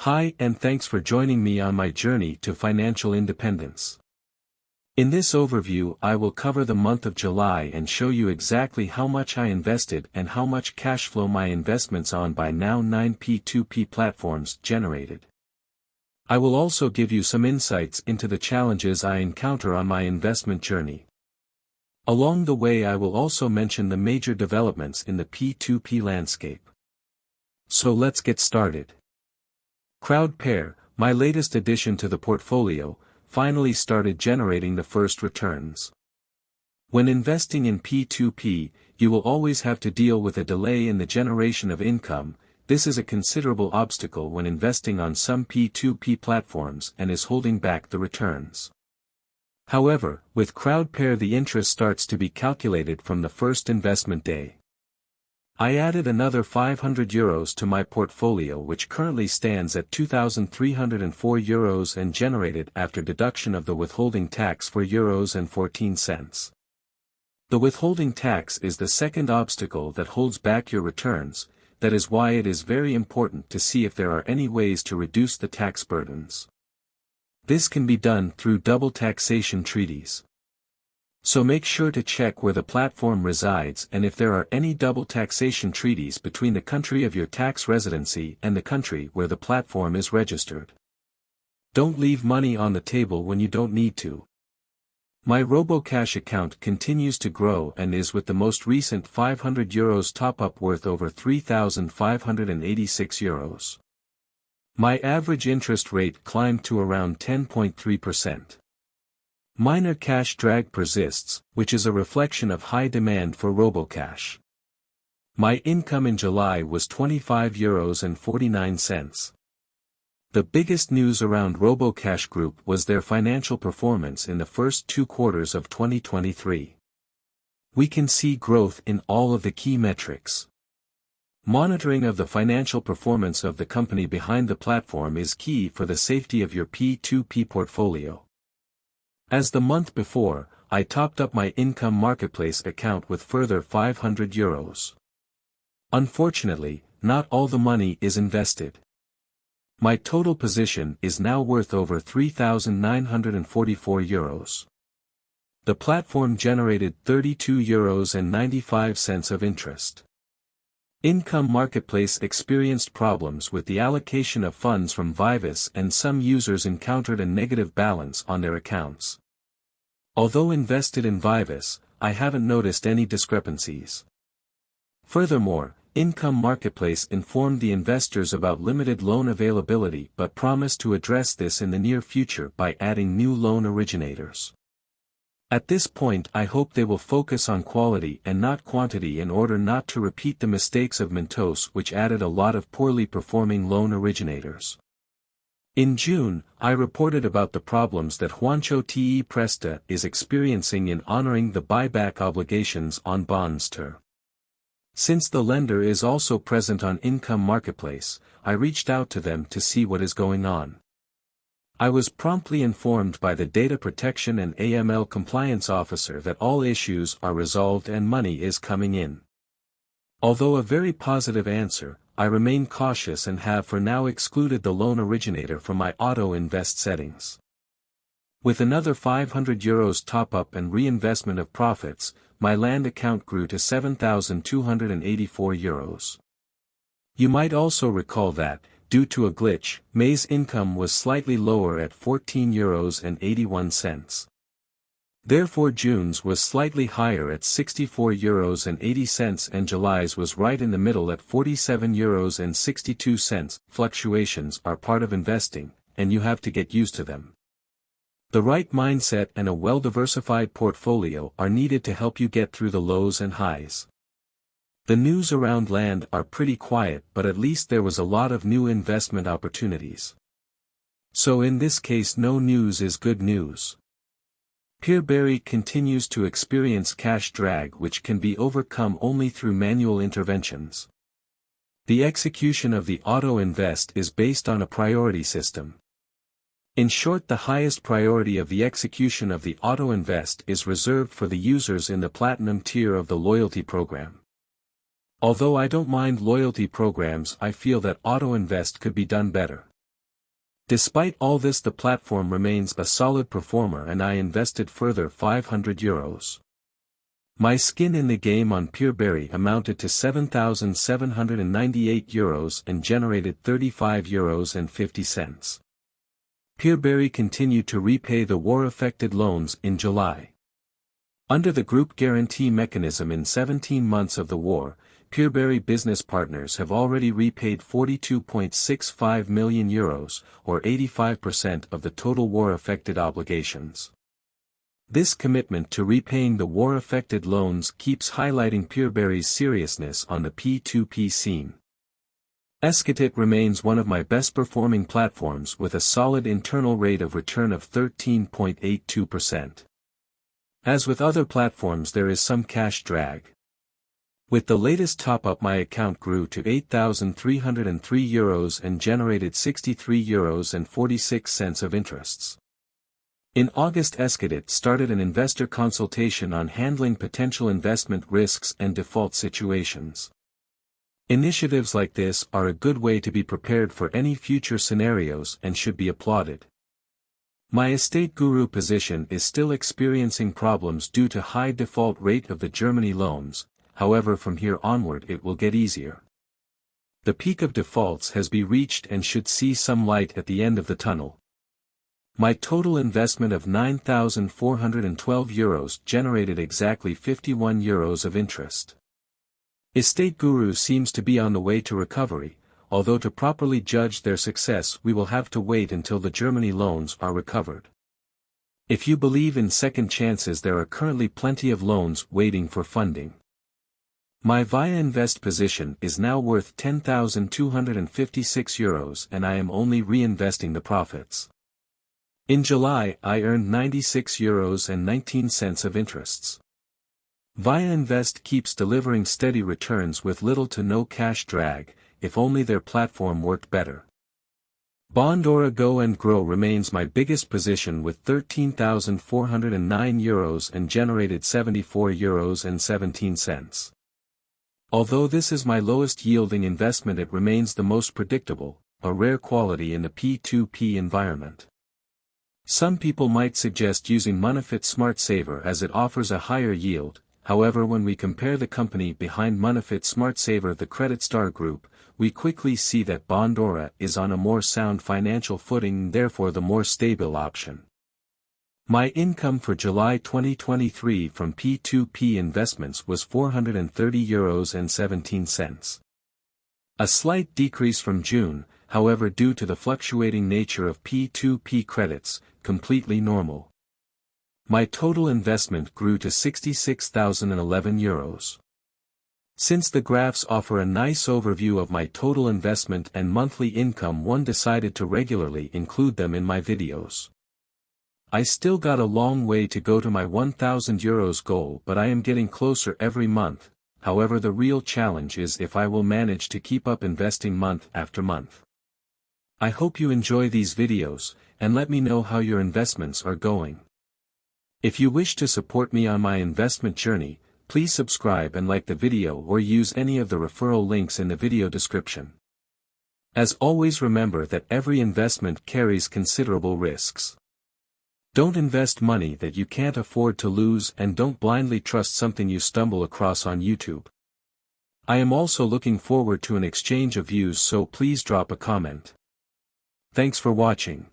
Hi and thanks for joining me on my journey to financial independence. In this overview I will cover the month of July and show you exactly how much I invested and how much cash flow my investments on by now 9 P2P platforms generated. I will also give you some insights into the challenges I encounter on my investment journey. Along the way I will also mention the major developments in the P2P landscape. So let's get started. Crowdpair, my latest addition to the portfolio, finally started generating the first returns. When investing in P2P, you will always have to deal with a delay in the generation of income. This is a considerable obstacle when investing on some P2P platforms and is holding back the returns. However, with Crowdpair the interest starts to be calculated from the first investment day. I added another €500 to my portfolio, which currently stands at €2,304 and generated after deduction of the withholding tax for €0.14. The withholding tax is the second obstacle that holds back your returns. That is why it is very important to see if there are any ways to reduce the tax burdens. This can be done through double taxation treaties. So make sure to check where the platform resides and if there are any double taxation treaties between the country of your tax residency and the country where the platform is registered. Don't leave money on the table when you don't need to. My Robocash account continues to grow and is with the most recent €500 top-up worth over €3,586. My average interest rate climbed to around 10.3%. Minor cash drag persists, which is a reflection of high demand for Robocash. My income in July was €25.49. The biggest news around Robocash Group was their financial performance in the first 2 quarters of 2023. We can see growth in all of the key metrics. Monitoring of the financial performance of the company behind the platform is key for the safety of your P2P portfolio. As the month before, I topped up my income marketplace account with further €500. Unfortunately, not all the money is invested. My total position is now worth over €3,944. The platform generated €32.95 of interest. Income Marketplace experienced problems with the allocation of funds from Vivus and some users encountered a negative balance on their accounts. Although invested in Vivus, I haven't noticed any discrepancies. Furthermore, Income Marketplace informed the investors about limited loan availability but promised to address this in the near future by adding new loan originators. At this point I hope they will focus on quality and not quantity in order not to repeat the mistakes of Mentos, which added a lot of poorly performing loan originators. In June, I reported about the problems that Juancho Te Presta is experiencing in honoring the buyback obligations on bonds. Since the lender is also present on Income Marketplace, I reached out to them to see what is going on. I was promptly informed by the Data Protection and AML Compliance Officer that all issues are resolved and money is coming in. Although a very positive answer, I remain cautious and have for now excluded the loan originator from my auto invest settings. With another €500 top-up and reinvestment of profits, my land account grew to €7,284. You might also recall that, due to a glitch, May's income was slightly lower at €14.81. Therefore June's was slightly higher at €64.80 and July's was right in the middle at €47.62. Fluctuations are part of investing, and you have to get used to them. The right mindset and a well-diversified portfolio are needed to help you get through the lows and highs. The news around land are pretty quiet, but at least there was a lot of new investment opportunities. So in this case no news is good news. Peerberry continues to experience cash drag, which can be overcome only through manual interventions. The execution of the auto invest is based on a priority system. In short, the highest priority of the execution of the auto invest is reserved for the users in the platinum tier of the loyalty program. Although I don't mind loyalty programs, I feel that auto invest could be done better. Despite all this, the platform remains a solid performer and I invested further €500. My skin in the game on PureBerry amounted to €7,798 and generated €35.50. PureBerry continued to repay the war-affected loans in July. Under the group guarantee mechanism, in 17 months of the war, PureBerry business partners have already repaid €42.65 million, or 85% of the total war-affected obligations. This commitment to repaying the war-affected loans keeps highlighting PureBerry's seriousness on the P2P scene. ScalableCapital remains one of my best-performing platforms with a solid internal rate of return of 13.82%. As with other platforms, there is some cash drag. With the latest top-up, my account grew to €8,303 and generated €63.46 of interests. In August, ScalableCapital started an investor consultation on handling potential investment risks and default situations. Initiatives like this are a good way to be prepared for any future scenarios and should be applauded. My estate guru position is still experiencing problems due to high default rate of the Germany loans, however from here onward it will get easier. The peak of defaults has been reached and should see some light at the end of the tunnel. My total investment of €9,412 generated exactly €51 of interest. Estate Guru seems to be on the way to recovery, although to properly judge their success we will have to wait until the Germany loans are recovered. If you believe in second chances, there are currently plenty of loans waiting for funding. My Via Invest position is now worth €10,256 and I am only reinvesting the profits. In July I earned €96.19 of interests. Via Invest keeps delivering steady returns with little to no cash drag, if only their platform worked better. Bondora Go and Grow remains my biggest position with €13,409 and generated €74.17. Although this is my lowest yielding investment, it remains the most predictable, a rare quality in the P2P environment. Some people might suggest using Moneyfit Smart Saver as it offers a higher yield. However, when we compare the company behind Moneyfit Smart Saver, the Credit Star Group, we quickly see that Bondora is on a more sound financial footing, therefore the more stable option. My income for July 2023 from P2P investments was €430.17. A slight decrease from June, however, due to the fluctuating nature of P2P credits, completely normal. My total investment grew to €66,011. Since the graphs offer a nice overview of my total investment and monthly income, one decided to regularly include them in my videos. I still got a long way to go to my €1,000 goal, but I am getting closer every month. However, the real challenge is if I will manage to keep up investing month after month. I hope you enjoy these videos, and let me know how your investments are going. If you wish to support me on my investment journey, please subscribe and like the video or use any of the referral links in the video description. As always, remember that every investment carries considerable risks. Don't invest money that you can't afford to lose, and don't blindly trust something you stumble across on YouTube. I am also looking forward to an exchange of views, so please drop a comment. Thanks for watching.